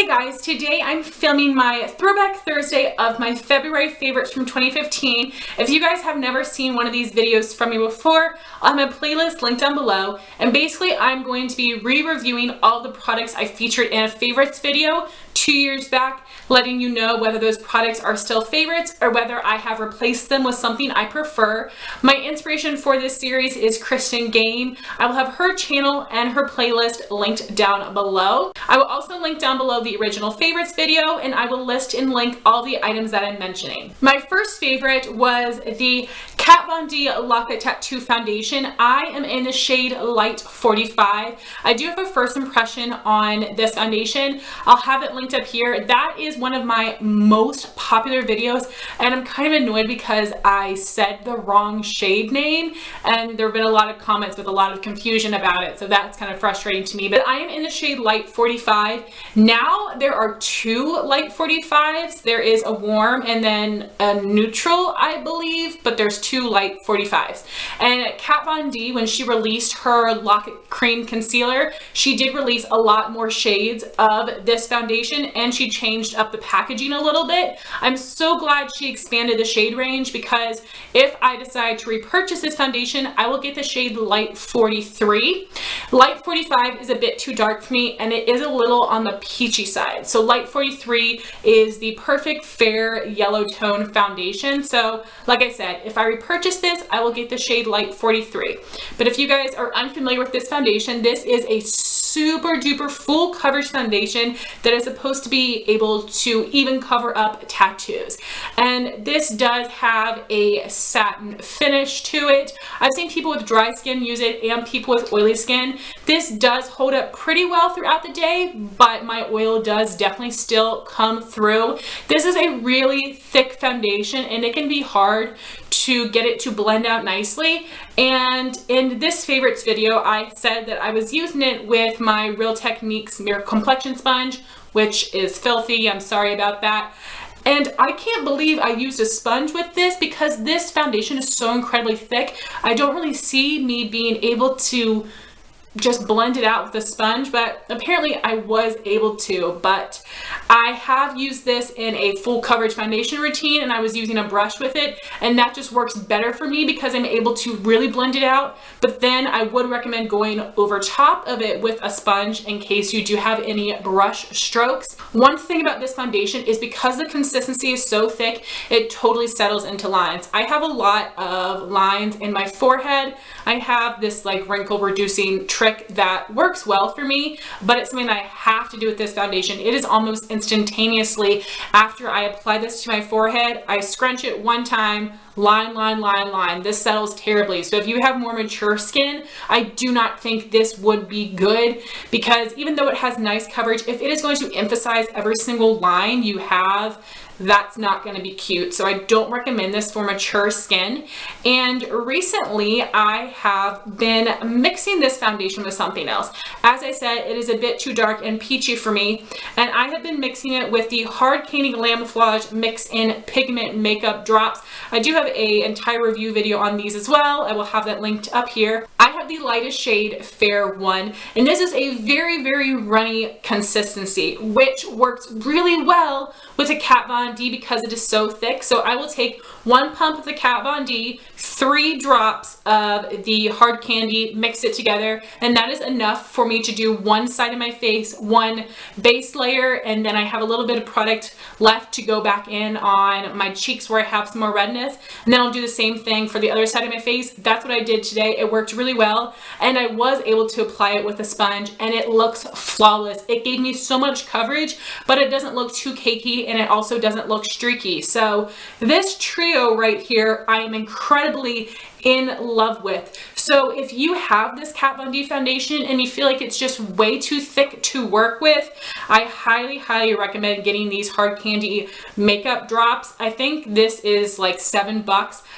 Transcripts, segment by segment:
Hey guys, today I'm filming my Throwback Thursday of my February favorites from 2015. If you guys have never seen one of these videos from me before, I'll have a playlist linked down below. And basically I'm going to be re-reviewing all the products I featured in a favorites video 2 years back, letting you know whether those products are still favorites or whether I have replaced them with something I prefer. My inspiration for this series is Kristen Game. I will have her channel and her playlist linked down below. I will also link down below the original favorites video, and I will list and link all the items that I'm mentioning. My first favorite was the Kat Von D Lock It Tattoo Foundation. I am in the shade Light 45. I do have a first impression on this foundation. I'll have it linked up here. That is one of my most popular videos, and I'm kind of annoyed because I said the wrong shade name, and there have been a lot of comments with a lot of confusion about it, so that's kind of frustrating to me. But I am in the shade Light 45. Now there are two Light 45s. There is a warm and then a neutral, I believe, but there's two Light 45s. And Kat Von D, when she released her Lock It Cream Concealer, she did release a lot more shades of this foundation, and she changed up the packaging a little bit. I'm so glad she expanded the shade range, because if I decide to repurchase this foundation, I will get the shade Light 43. Light 45 is a bit too dark for me, and it is a little on the peachy side. So Light 43 is the perfect fair yellow tone foundation. So like I said, if I repurchase this, I will get the shade Light 43. But if you guys are unfamiliar with this foundation, this is a super duper full coverage foundation that is supposed to be able to even cover up tattoos. And this does have a satin finish to it. I've seen people with dry skin use it and people with oily skin. This does hold up pretty well throughout the day, but my oil does definitely still come through. This is a really thick foundation, and it can be hard to get it to blend out nicely. And in this favorites video, I said that I was using it with my Real Techniques Mirror Complexion sponge, which is filthy. I'm sorry about that. And I can't believe I used a sponge with this, because this foundation is so incredibly thick. I don't really see me being able to just blend it out with a sponge, but apparently I was able to. But I have used this in a full coverage foundation routine, and I was using a brush with it, and that just works better for me because I'm able to really blend it out. But then I would recommend going over top of it with a sponge in case you do have any brush strokes. One thing about this foundation is because the consistency is so thick, it totally settles into lines. I have a lot of lines in my forehead. I have this like wrinkle reducing trick that works well for me, but it's something that I have to do with this foundation. It is almost instantaneously after I apply this to my forehead, I scrunch it one time, line, line, line, line. This settles terribly. So if you have more mature skin, I do not think this would be good, because even though it has nice coverage, if it is going to emphasize every single line you have, that's not going to be cute. So I don't recommend this for mature skin. And recently I have been mixing this foundation with something else. As I said, it is a bit too dark and peachy for me, and I have been mixing it with the Hard Candy Glamoflague Mix In Pigment Makeup Drops. I do have an entire review video on these as well. I will have that linked up here. I have the lightest shade Fair 1, and this is a very, very runny consistency, which works really well with a Kat Von D because it is so thick. So I will take one pump of the Kat Von D, 3 drops of the Hard Candy, mix it together, and that is enough for me to do one side of my face, one base layer, and then I have a little bit of product left to go back in on my cheeks where I have some more redness, and then I'll do the same thing for the other side of my face. That's what I did today. It worked really well, and I was able to apply it with a sponge, and it looks flawless. It gave me so much coverage, but it doesn't look too cakey, and it also doesn't look streaky. So this trio right here, I am incredibly in love with. So if you have this Kat Von D foundation and you feel like it's just way too thick to work with, I highly, highly recommend getting these Hard Candy makeup drops. I think this is like $7.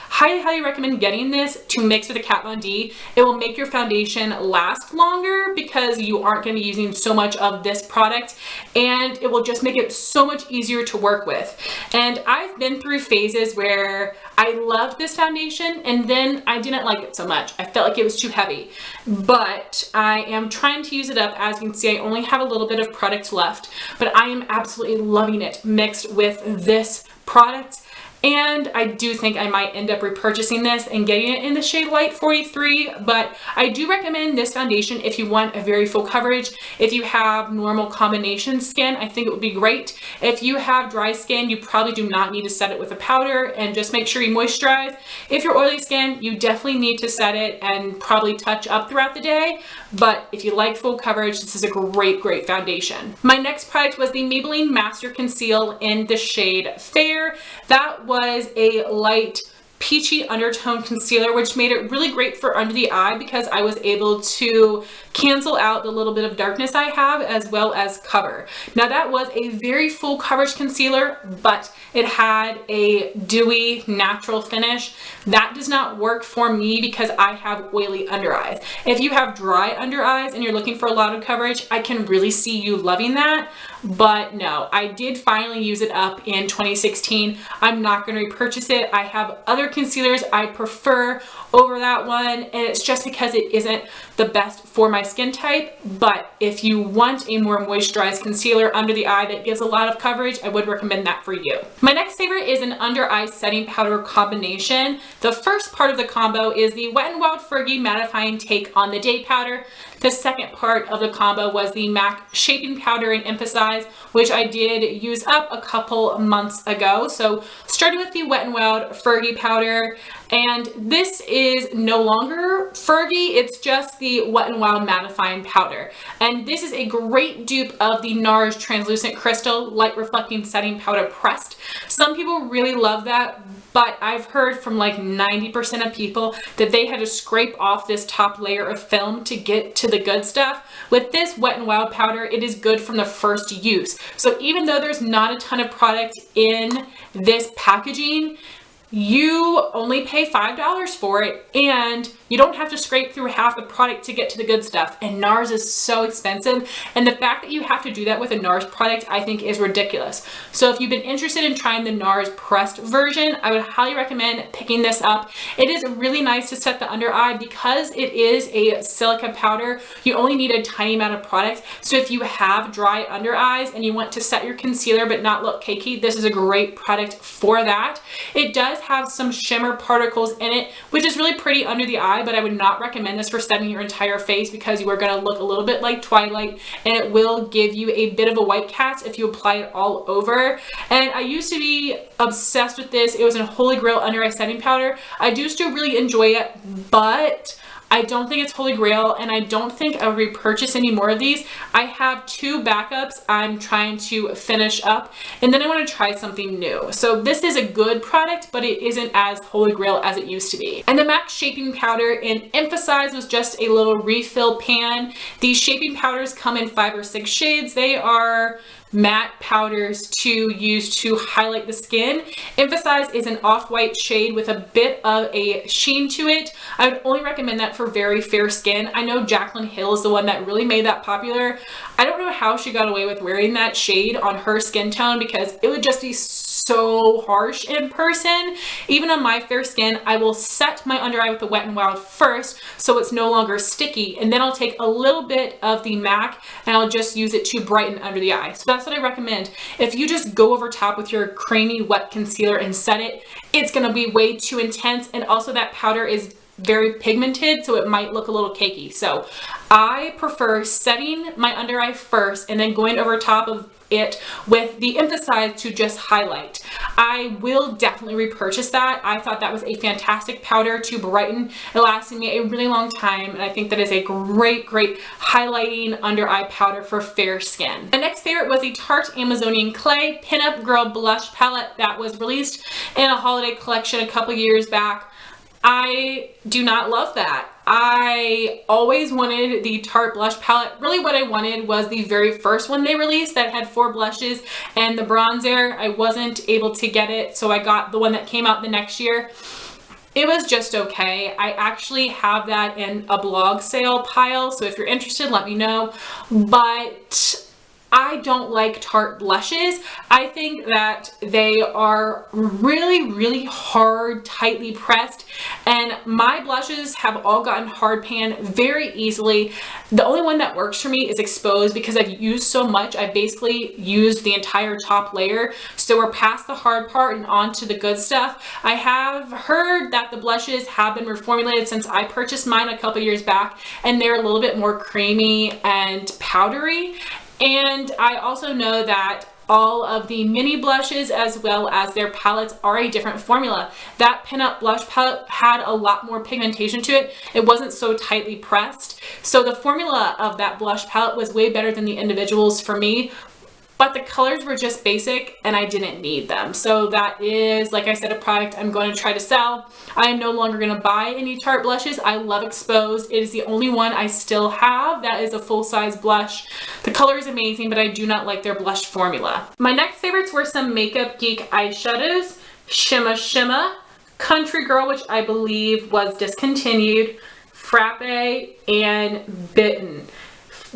Highly, highly recommend getting this to mix with a Kat Von D. It will make your foundation last longer because you aren't going to be using so much of this product, and it will just make it so much easier to work with. And I've been through phases where I loved this foundation, and then I didn't like it so much. I felt like it was too heavy, but I am trying to use it up. As you can see, I only have a little bit of product left, but I am absolutely loving it mixed with this product. And I do think I might end up repurchasing this and getting it in the shade Light 43, but I do recommend this foundation if you want a very full coverage. If you have normal combination skin, I think it would be great. If you have dry skin, you probably do not need to set it with a powder, and just make sure you moisturize. If you're oily skin, you definitely need to set it and probably touch up throughout the day, but if you like full coverage, this is a great foundation. My next product was the Maybelline Master Conceal in the shade Fair. That was a light peachy undertone concealer, which made it really great for under the eye because I was able to cancel out the little bit of darkness I have as well as cover. Now that was a very full coverage concealer, but it had a dewy natural finish. That does not work for me because I have oily under eyes. If you have dry under eyes and you're looking for a lot of coverage, I can really see you loving that. But no, I did finally use it up in 2016. I'm not going to repurchase it. I have other concealers I prefer over that one, and it's just because it isn't the best for my skin type. But if you want a more moisturized concealer under the eye that gives a lot of coverage, I would recommend that for you. My next favorite is an under eye setting powder combination. The first part of the combo is the Wet n Wild Fergie Mattifying Take on the Day powder. The second part of the combo was the MAC Shaping Powder in Emphasize, which I did use up a couple months ago. So starting with the Wet n Wild Fergie powder, and this is no longer Fergie, it's just the Wet n Wild Mattifying powder. And this is a great dupe of the NARS Translucent Crystal Light Reflecting Setting Powder Pressed. Some people really love that, but I've heard from like 90% of people that they had to scrape off this top layer of film to get to the good stuff. With this Wet n Wild powder, it is good from the first use. So even though there's not a ton of product in this packaging, you only pay $5 for it, and you don't have to scrape through half the product to get to the good stuff. And NARS is so expensive, and the fact that you have to do that with a NARS product I think is ridiculous. So if you've been interested in trying the NARS pressed version, I would highly recommend picking this up. It is really nice to set the under eye because it is a silica powder. You only need a tiny amount of product. So if you have dry under eyes and you want to set your concealer but not look cakey, this is a great product for that. It does have some shimmer particles in it, which is really pretty under the eye, but I would not recommend this for setting your entire face because you are going to look a little bit like Twilight, and it will give you a bit of a white cast if you apply it all over. And I used to be obsessed with this. It was a Holy Grail under eye setting powder. I do still really enjoy it, but I don't think it's Holy Grail, and I don't think I would repurchase any more of these. I have 2 backups I'm trying to finish up, and then I want to try something new. So this is a good product, but it isn't as Holy Grail as it used to be. And the MAC Shaping Powder in Emphasize was just a little refill pan. These shaping powders come in 5 or 6 shades. They are matte powders to use to highlight the skin. Emphasize is an off-white shade with a bit of a sheen to it. I would only recommend that for very fair skin. I know Jaclyn Hill is the one that really made that popular. I don't know how she got away with wearing that shade on her skin tone because it would just be so harsh in person. Even on my fair skin, I will set my under eye with the Wet n Wild first so it's no longer sticky, and then I'll take a little bit of the MAC and I'll just use it to brighten under the eye. So that's what I recommend. If you just go over top with your creamy wet concealer and set it, it's going to be way too intense, and also that powder is very pigmented, so it might look a little cakey. So I prefer setting my under eye first and then going over top of it with the Emphasize to just highlight. I will definitely repurchase that. I thought that was a fantastic powder to brighten. It lasted me a really long time, and I think that is a great highlighting under eye powder for fair skin. My next favorite was the Tarte Amazonian Clay Pinup Girl Blush Palette that was released in a holiday collection a couple years back. I do not love that. I always wanted the Tarte blush palette. Really what I wanted was the very first one they released that had 4 blushes and the bronzer. I wasn't able to get it, so I got the one that came out the next year. It was just okay. I actually have that in a blog sale pile, so if you're interested, let me know. But I don't like Tarte blushes. I think that they are really, really hard, tightly pressed, and my blushes have all gotten hard pan very easily. The only one that works for me is Exposed because I've used so much. I basically used the entire top layer, so we're past the hard part and on to the good stuff. I have heard that the blushes have been reformulated since I purchased mine a couple years back, and they're a little bit more creamy and powdery. And I also know that all of the mini blushes as well as their palettes are a different formula. That pinup blush palette had a lot more pigmentation to it. It wasn't so tightly pressed. So the formula of that blush palette was way better than the individuals for me. But the colors were just basic and I didn't need them. So that is, like I said, a product I'm going to try to sell. I am no longer going to buy any Tarte blushes. I love Exposed. It is the only one I still have that is a full-size blush. The color is amazing, but I do not like their blush formula. My next favorites were some Makeup Geek eyeshadows. Shimma, Country Girl, which I believe was discontinued, Frappe, and Bitten.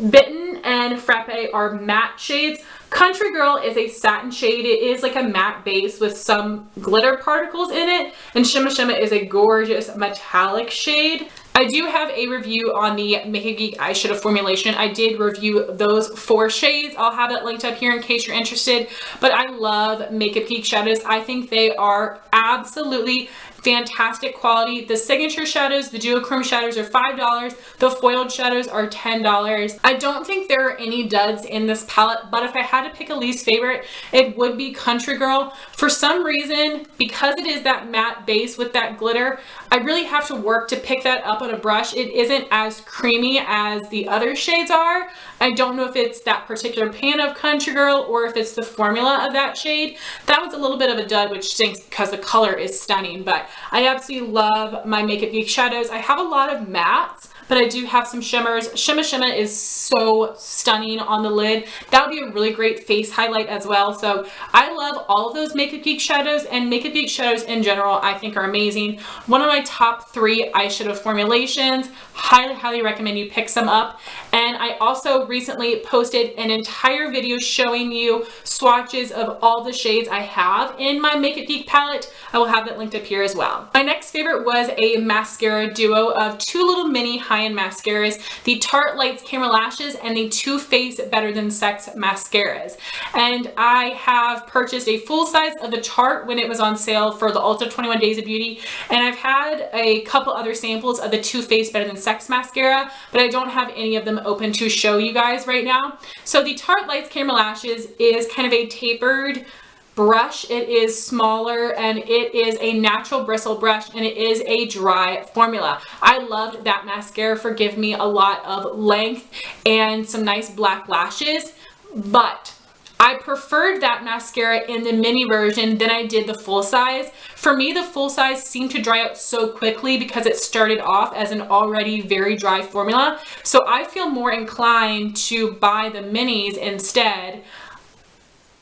Bitten and Frappe are matte shades. Country Girl is a satin shade. It is like a matte base with some glitter particles in it. And Shimma is a gorgeous metallic shade. I do have a review on the Makeup Geek eyeshadow formulation. I did review those 4 shades. I'll have it linked up here in case you're interested. But I love Makeup Geek shadows. I think they are absolutely fantastic quality. The signature shadows, the duochrome shadows are $5. The foiled shadows are $10. I don't think there are any duds in this palette, but if I had to pick a least favorite, it would be Country Girl. For some reason, because it is that matte base with that glitter, I really have to work to pick that up on a brush. It isn't as creamy as the other shades are. I don't know if it's that particular pan of Country Girl or if it's the formula of that shade. That was a little bit of a dud, which stinks because the color is stunning, but I absolutely love my Makeup Geek shadows. I have a lot of mattes, but I do have some shimmers. Shimma is so stunning on the lid. That would be a really great face highlight as well. So I love all of those Makeup Geek shadows, and Makeup Geek shadows in general I think are amazing. One of my top 3 eyeshadow formulations. Highly recommend you pick some up. And I also recently posted an entire video showing you swatches of all the shades I have in my Makeup Geek palette. I will have that linked up here as well. My next favorite was a mascara duo of 2 little mini high-end mascaras, the Tarte Lights Camera Lashes and the Too Faced Better Than Sex mascaras. And I have purchased a full size of the Tarte when it was on sale for the Ulta 21 Days of Beauty, and I've had a couple other samples of the Too Faced Better Than Sex mascara, but I don't have any of them open to show you guys right now. So the Tarte Lights Camera Lashes is kind of a tapered brush. It is smaller and it is a natural bristle brush and it is a dry formula. I loved that mascara for giving me a lot of length and some nice black lashes, but I preferred that mascara in the mini version than I did the full size. For me, the full size seemed to dry out so quickly because it started off as an already very dry formula. So I feel more inclined to buy the minis instead,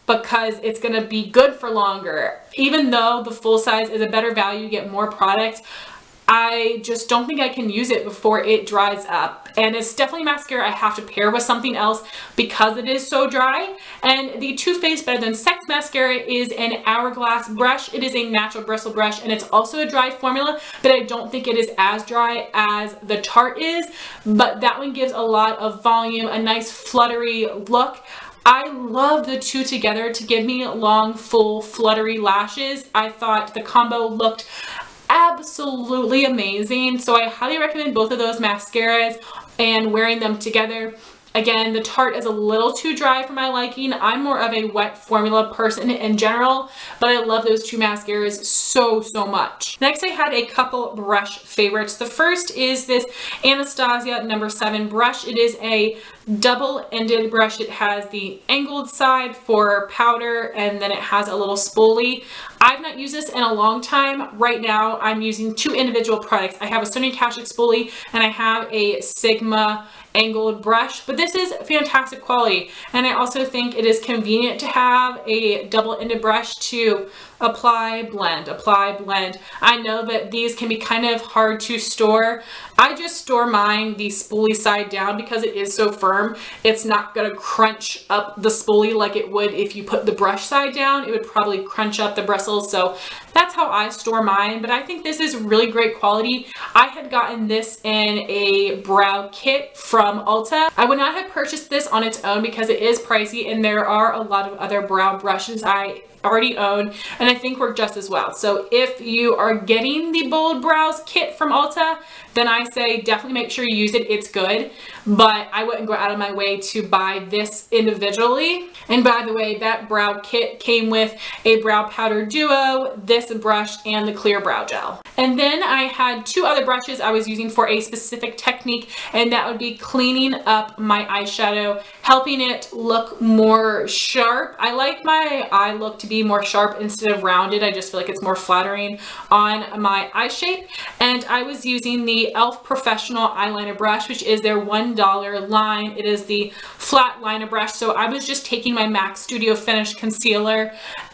because it's going to be good for longer. Even though the full size is a better value, you get more product, I just don't think I can use it before it dries up. And it's definitely mascara I have to pair with something else because it is so dry. And the Too Faced Better Than Sex mascara is an hourglass brush. It is a natural bristle brush and it's also a dry formula, but I don't think it is as dry as the Tarte is. But that one gives a lot of volume, a nice fluttery look. I love the two together to give me long, full, fluttery lashes. I thought the combo looked absolutely amazing. So I highly recommend both of those mascaras and wearing them together. Again, the Tarte is a little too dry for my liking. I'm more of a wet formula person in general, but I love those two mascaras so much. Next, I had a couple brush favorites. The first is this Anastasia No. 7 brush. It is a double-ended brush. It has the angled side for powder, and then it has a little spoolie. I've not used this in a long time. Right now, I'm using two individual products. I have a Sony Kashuk spoolie, and I have a Sigma angled brush, but this is fantastic quality, and I also think it is convenient to have a double-ended brush to apply, blend, apply, blend. I know that these can be kind of hard to store. I just store mine the spoolie side down because it is so firm. firm. It's not going to crunch up the spoolie like it would if you put the brush side down. It would probably crunch up the bristles. So that's how I store mine, but I think this is really great quality. I had gotten this in a brow kit from Ulta. I would not have purchased this on its own because it is pricey, and there are a lot of other brow brushes I already own and I think work just as well. So if you are getting the Bold Brows kit from Ulta, then I say definitely make sure you use it. It's good, but I wouldn't go out of my way to buy this individually. And by the way, that brow kit came with a brow powder duo, this brush, and the clear brow gel. And then I had two other brushes I was using for a specific technique, and that would be cleaning up my eyeshadow, helping it look more sharp. I like my eye look to be more sharp instead of rounded. I just feel like it's more flattering on my eye shape. And I was using the e.l.f. Professional Eyeliner Brush, which is their $1 line. It is the flat liner brush. So I was just taking my MAC Studio Finish concealer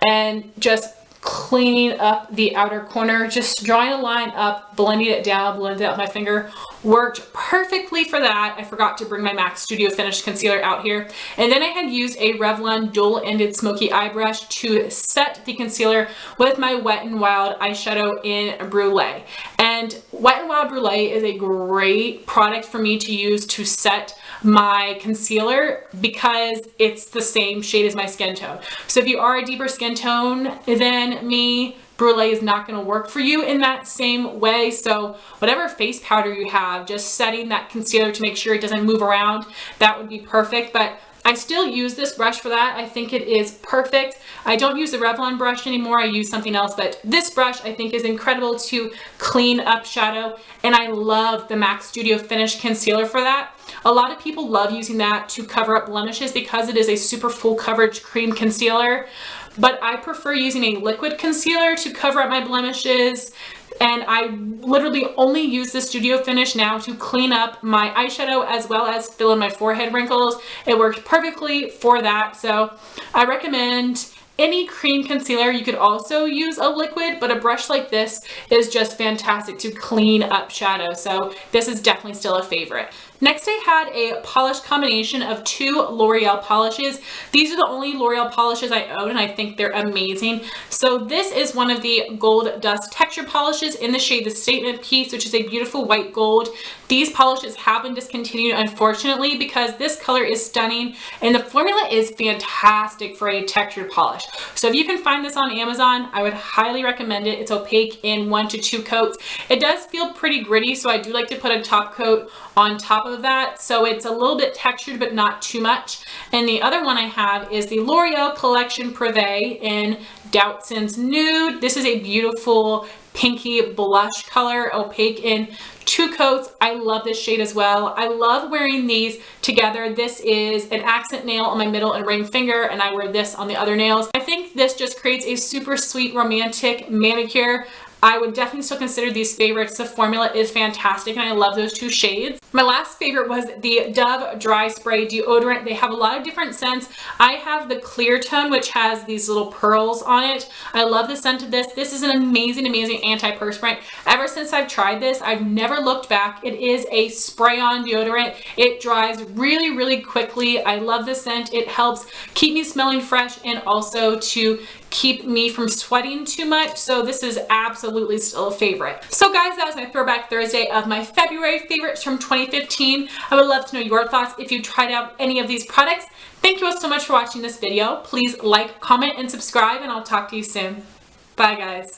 and just cleaning up the outer corner, just drawing a line up, blending it down, blending it out with my finger. Worked perfectly for that. I forgot to bring my MAC Studio Finish concealer out here. And then I had used a Revlon dual-ended smoky eye brush to set the concealer with my Wet n Wild eyeshadow in Brulee. And Wet n Wild Brulee is a great product for me to use to set my concealer because it's the same shade as my skin tone. So if you are a deeper skin tone than me, Brulee is not going to work for you in that same way. So whatever face powder you have, just setting that concealer to make sure it doesn't move around, that would be perfect. But I still use this brush for that. I think it is perfect. I don't use the Revlon brush anymore. I use something else, but this brush I think is incredible to clean up shadow, and I love the MAC Studio Finish concealer for that. A lot of people love using that to cover up blemishes because it is a super full coverage cream concealer, but I prefer using a liquid concealer to cover up my blemishes. And I literally only use the Studio Finish now to clean up my eyeshadow as well as fill in my forehead wrinkles. It works perfectly for that. So I recommend any cream concealer. You could also use a liquid, but a brush like this is just fantastic to clean up shadow. So this is definitely still a favorite. Next, I had a polish combination of two L'Oreal polishes. These are the only L'Oreal polishes I own, and I think they're amazing. So this is one of the Gold Dust Texture polishes in the shade The Statement Piece, which is a beautiful white gold. These polishes have been discontinued, unfortunately, because this color is stunning, and the formula is fantastic for a textured polish. So if you can find this on Amazon, I would highly recommend it. It's opaque in 1 to 2 coats. It does feel pretty gritty, so I do like to put a top coat on top of that, so it's a little bit textured but not too much. And the other one I have is the L'Oreal Collection Privé in Doutzen's Nude. This is a beautiful pinky blush color, opaque in 2 coats. I love this shade as well. I love wearing these together. This is an accent nail on my middle and ring finger, and I wear this on the other nails. I think this just creates a super sweet romantic manicure. I would definitely still consider these favorites. The formula is fantastic, and I love those 2 shades. My last favorite was the Dove Dry Spray Deodorant. They have a lot of different scents. I have the clear tone, which has these little pearls on it. I love the scent of this. This is an amazing, amazing antiperspirant. Ever since I've tried this, I've never looked back. It is a spray-on deodorant. It dries really, really quickly. I love the scent. It helps keep me smelling fresh and also to keep me from sweating too much. So this is absolutely still a favorite. So guys, that was my Throwback Thursday of my February favorites from 2015. I would love to know your thoughts if you tried out any of these products. Thank you all so much for watching this video. Please like, comment, and subscribe, and I'll talk to you soon. Bye guys.